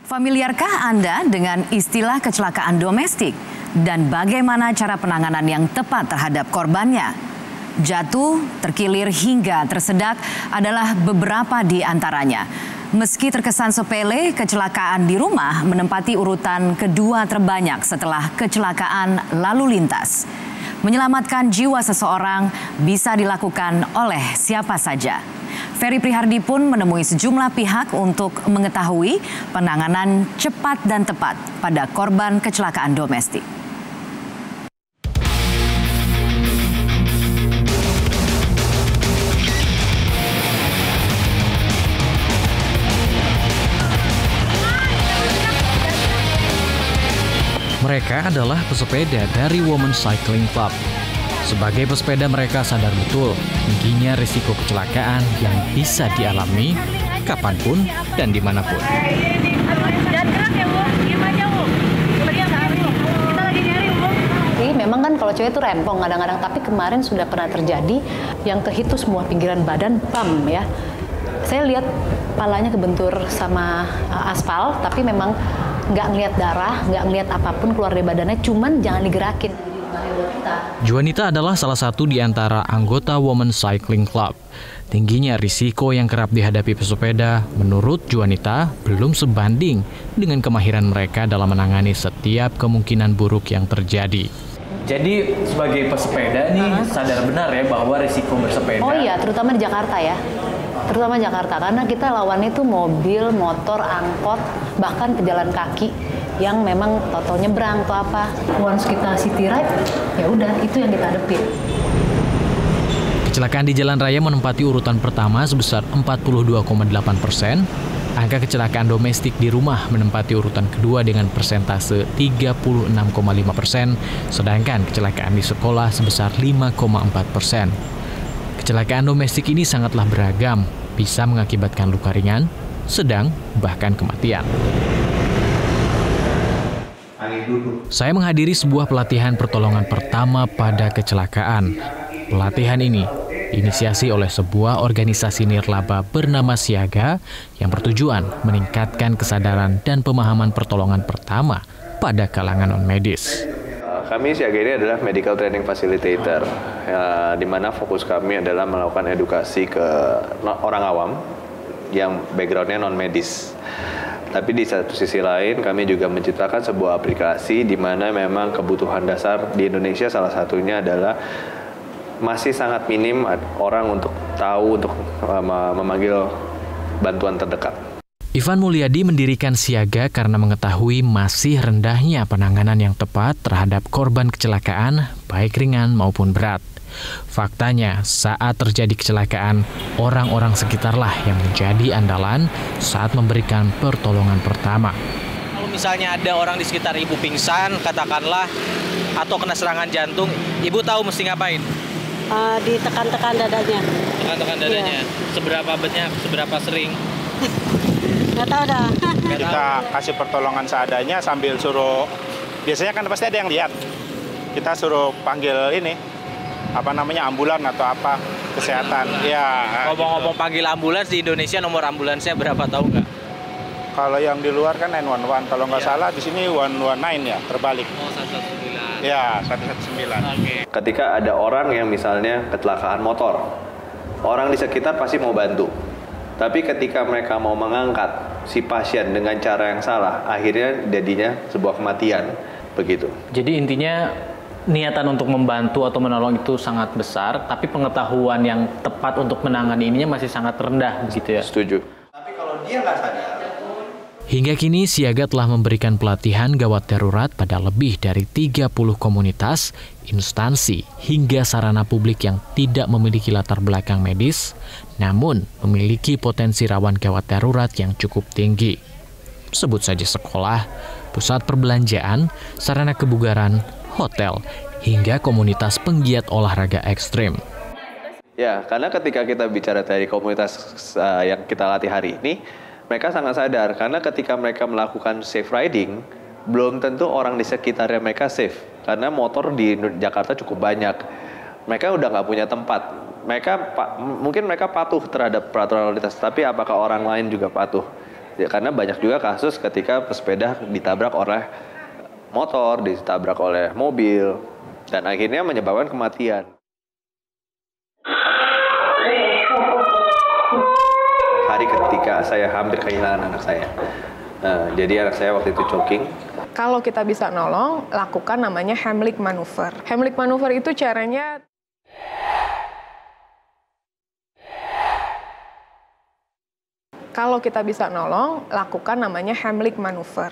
Familiarkah Anda dengan istilah kecelakaan domestik dan bagaimana cara penanganan yang tepat terhadap korbannya? Jatuh, terkilir hingga tersedak adalah beberapa di antaranya. Meski terkesan sepele, kecelakaan di rumah menempati urutan kedua terbanyak setelah kecelakaan lalu lintas. Menyelamatkan jiwa seseorang bisa dilakukan oleh siapa saja. Ferry Prihardi pun menemui sejumlah pihak untuk mengetahui penanganan cepat dan tepat pada korban kecelakaan domestik. Mereka adalah pesepeda dari Women Cycling Club. Sebagai pesepeda mereka sadar betul tingginya risiko kecelakaan yang bisa dialami kapanpun dan dimanapun. Memang kan kalau cewek itu rempong kadang-kadang, tapi kemarin sudah pernah terjadi yang kehitus semua pinggiran badan, pam ya. Saya lihat palanya kebentur sama aspal, tapi memang nggak ngelihat darah, nggak ngelihat apapun keluar dari badannya, cuman jangan digerakin. Juanita adalah salah satu di antara anggota Women Cycling Club. Tingginya risiko yang kerap dihadapi pesepeda, menurut Juanita, belum sebanding dengan kemahiran mereka dalam menangani setiap kemungkinan buruk yang terjadi. Jadi sebagai pesepeda nih sadar benar ya bahwa risiko bersepeda. Oh iya, terutama di Jakarta ya. Terutama Jakarta, karena kita lawan itu mobil, motor, angkot, bahkan pejalan kaki yang memang toto nyebrang atau apa. Once kita city ride, ya udah itu yang kita hadapin. Kecelakaan di jalan raya menempati urutan pertama sebesar 42,8%. Angka kecelakaan domestik di rumah menempati urutan kedua dengan persentase 36,5%, sedangkan kecelakaan di sekolah sebesar 5,4%. Kecelakaan domestik ini sangatlah beragam, bisa mengakibatkan luka ringan, sedang, bahkan kematian. Saya menghadiri sebuah pelatihan pertolongan pertama pada kecelakaan. Pelatihan ini diinisiasi oleh sebuah organisasi nirlaba bernama Siaga yang bertujuan meningkatkan kesadaran dan pemahaman pertolongan pertama pada kalangan non-medis. Kami Siaga ini adalah Medical Training Facilitator, di mana fokus kami adalah melakukan edukasi ke orang awam yang backgroundnya non-medis. Tapi di satu sisi lain kami juga menciptakan sebuah aplikasi di mana memang kebutuhan dasar di Indonesia salah satunya adalah masih sangat minim orang untuk tahu untuk memanggil bantuan terdekat. Ivan Mulyadi mendirikan Siaga karena mengetahui masih rendahnya penanganan yang tepat terhadap korban kecelakaan, baik ringan maupun berat. Faktanya, saat terjadi kecelakaan, orang-orang sekitarlah yang menjadi andalan saat memberikan pertolongan pertama. Kalau misalnya ada orang di sekitar ibu pingsan, katakanlah, atau kena serangan jantung, ibu tahu mesti ngapain? Ditekan-tekan dadanya. Tekan-tekan dadanya. Iya. Seberapa banyak, seberapa sering? Nggak tahu dah. Kita kasih pertolongan seadanya sambil suruh, biasanya kan pasti ada yang lihat. Kita suruh panggil ini, ambulan atau apa, kesehatan. Ya. Ngomong-ngomong panggil ambulans di Indonesia, nomor ambulansnya berapa tahu nggak? Kalau yang di luar kan 911, kalau nggak salah di sini 119 ya, terbalik. Oh, 119. Ya, 119. Okay. Ketika ada orang yang misalnya kecelakaan motor, orang di sekitar pasti mau bantu. Tapi ketika mereka mau mengangkat si pasien dengan cara yang salah, akhirnya jadinya sebuah kematian, begitu. Jadi intinya niatan untuk membantu atau menolong itu sangat besar, tapi pengetahuan yang tepat untuk menangani ininya masih sangat rendah, begitu ya? Setuju. Tapi kalau dia nggak sadar. Hingga kini Siaga telah memberikan pelatihan gawat darurat pada lebih dari 30 komunitas, instansi, hingga sarana publik yang tidak memiliki latar belakang medis, namun memiliki potensi rawan gawat darurat yang cukup tinggi. Sebut saja sekolah, pusat perbelanjaan, sarana kebugaran, hotel, hingga komunitas penggiat olahraga ekstrim. Ya, karena ketika kita bicara dari komunitas yang kita latih hari ini, mereka sangat sadar karena ketika mereka melakukan safe riding, belum tentu orang di sekitarnya mereka safe. Karena motor di Jakarta cukup banyak. Mereka udah nggak punya tempat. Mungkin mereka patuh terhadap peraturan lalu lintas, tapi apakah orang lain juga patuh? Ya, karena banyak juga kasus ketika pesepeda ditabrak oleh motor, ditabrak oleh mobil, dan akhirnya menyebabkan kematian. Hari ketika saya hampir kehilangan anak saya. Jadi anak saya waktu itu choking. Kalau kita bisa nolong, lakukan namanya Heimlich maneuver. Heimlich maneuver itu caranya Heimlich maneuver.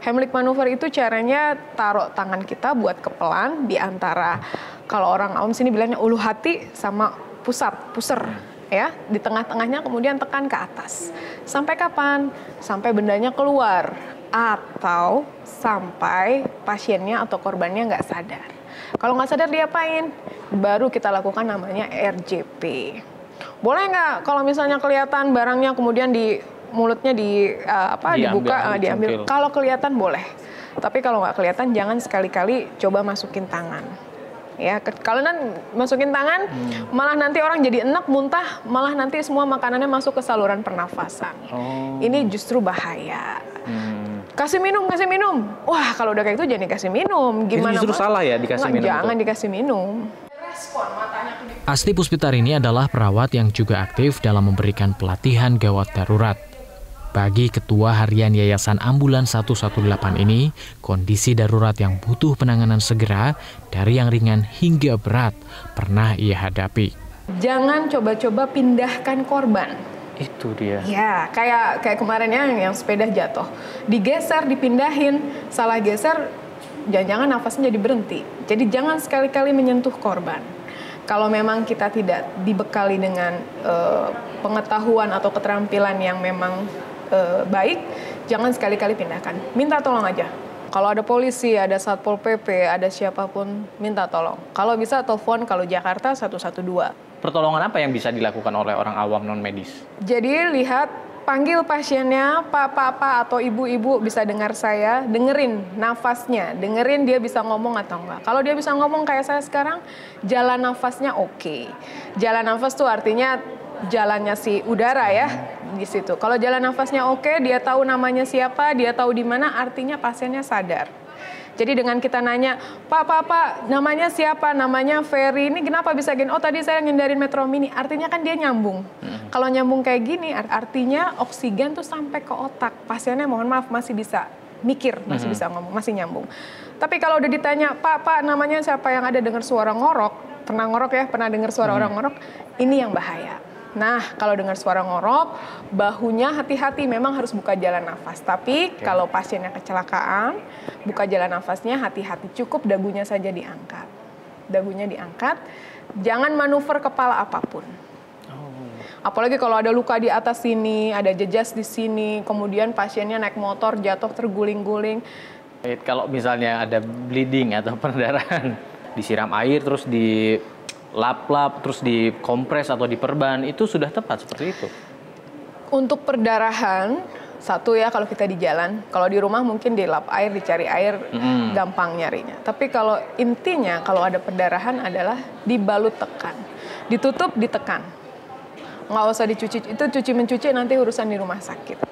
Heimlich maneuver itu caranya taruh tangan kita buat kepelan di antara, kalau orang awam sini bilangnya ulu hati sama puser. Ya, di tengah-tengahnya kemudian tekan ke atas. Sampai kapan? Sampai bendanya keluar atau sampai pasiennya atau korbannya nggak sadar. Kalau nggak sadar diapain? Baru kita lakukan namanya RJP. Boleh nggak kalau misalnya kelihatan barangnya kemudian di mulutnya diambil. Kalau kelihatan boleh. Tapi kalau nggak kelihatan jangan sekali-kali coba masukin tangan. Ya, kalau nanti masukin tangan, malah nanti orang jadi enek, muntah, malah nanti semua makanannya masuk ke saluran pernafasan. Ini justru bahaya. Kasih minum. Wah, kalau udah kayak itu jangan dikasih minum. Gimana? Justru salah ya dikasih minum. Jangan dikasih minum. Asti Puspitarini adalah perawat yang juga aktif dalam memberikan pelatihan gawat darurat. Bagi Ketua Harian Yayasan Ambulans 118 ini, kondisi darurat yang butuh penanganan segera dari yang ringan hingga berat pernah ia hadapi. Jangan coba-coba pindahkan korban. Itu dia. Ya, kayak kemarin yang sepeda jatuh. Digeser, dipindahin, salah geser, jangan-jangan nafasnya jadi berhenti. Jadi jangan sekali-kali menyentuh korban. Kalau memang kita tidak dibekali dengan pengetahuan atau keterampilan yang memang baik, jangan sekali-kali pindahkan. Minta tolong aja. Kalau ada polisi, ada Satpol PP, ada siapapun, minta tolong. Kalau bisa telepon, kalau Jakarta 112. Pertolongan apa yang bisa dilakukan oleh orang awam non-medis? Jadi lihat, panggil pasiennya, Pak atau ibu-ibu bisa dengar saya, dengerin nafasnya, dengerin dia bisa ngomong atau enggak. Kalau dia bisa ngomong kayak saya sekarang, jalan nafasnya oke. Jalan nafas tuh artinya jalannya si udara ya di situ. Kalau jalan nafasnya oke, dia tahu namanya siapa, dia tahu di mana, artinya pasiennya sadar. Jadi dengan kita nanya, Pak, namanya siapa? Namanya Ferry. Ini kenapa bisa gini? Oh, tadi saya ngindarin Metro Mini. Artinya kan dia nyambung. Kalau nyambung kayak gini, artinya oksigen tuh sampai ke otak. Pasiennya mohon maaf masih bisa mikir, masih bisa ngomong, masih nyambung. Tapi kalau udah ditanya, Pak, namanya siapa, yang ada dengar suara ngorok, pernah ngorok ya, pernah dengar suara orang ngorok, ini yang bahaya. Nah, kalau dengar suara ngorok, bahunya hati-hati, memang harus buka jalan nafas. Tapi kalau pasiennya kecelakaan, buka jalan nafasnya hati-hati, cukup dagunya saja diangkat. Dagunya diangkat, jangan manuver kepala apapun. Apalagi kalau ada luka di atas sini, ada jejas di sini, kemudian pasiennya naik motor, jatuh terguling-guling. Kalau misalnya ada bleeding atau perdarahan, disiram air terus di lap-lap, terus dikompres atau diperban, itu sudah tepat seperti itu? Untuk perdarahan, satu ya kalau kita di jalan, kalau di rumah mungkin dilap air, dicari air, gampang nyarinya. Tapi kalau intinya kalau ada perdarahan adalah dibalut tekan, ditutup ditekan. Nggak usah dicuci, itu cuci-mencuci nanti urusan di rumah sakit.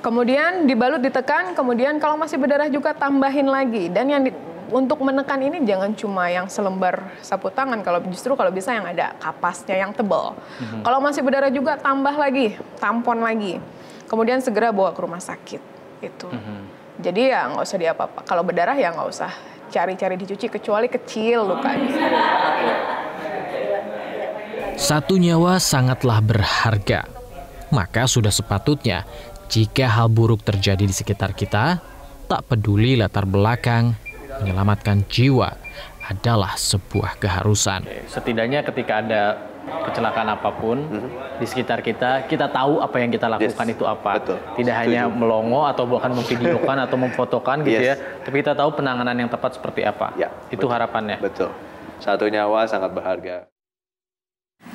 Kemudian dibalut ditekan, kemudian kalau masih berdarah juga tambahin lagi. Dan yang untuk menekan ini jangan cuma yang selembar sapu tangan, kalau bisa yang ada kapasnya yang tebal. Kalau masih berdarah juga tambah lagi, tampon lagi. Kemudian segera bawa ke rumah sakit. Itu. Jadi ya nggak usah diapa-apa. Kalau berdarah ya nggak usah cari-cari dicuci, kecuali kecil lukanya. Satu nyawa sangatlah berharga. Maka sudah sepatutnya jika hal buruk terjadi di sekitar kita, tak peduli latar belakang, menyelamatkan jiwa adalah sebuah keharusan. Setidaknya ketika ada kecelakaan apapun di sekitar kita, kita tahu apa yang kita lakukan itu apa. Betul. Tidak hanya melongo atau bahkan memvideokan atau memfotokan gitu ya, tapi kita tahu penanganan yang tepat seperti apa. Ya, itu harapannya. Betul. Satu nyawa sangat berharga.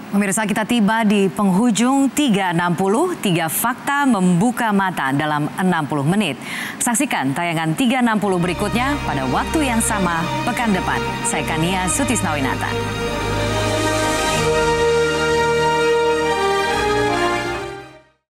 Pemirsa, kita tiba di penghujung 360, 3 fakta membuka mata dalam 60 menit. Saksikan tayangan 360 berikutnya pada waktu yang sama pekan depan. Saya Kania Sutisnawinata.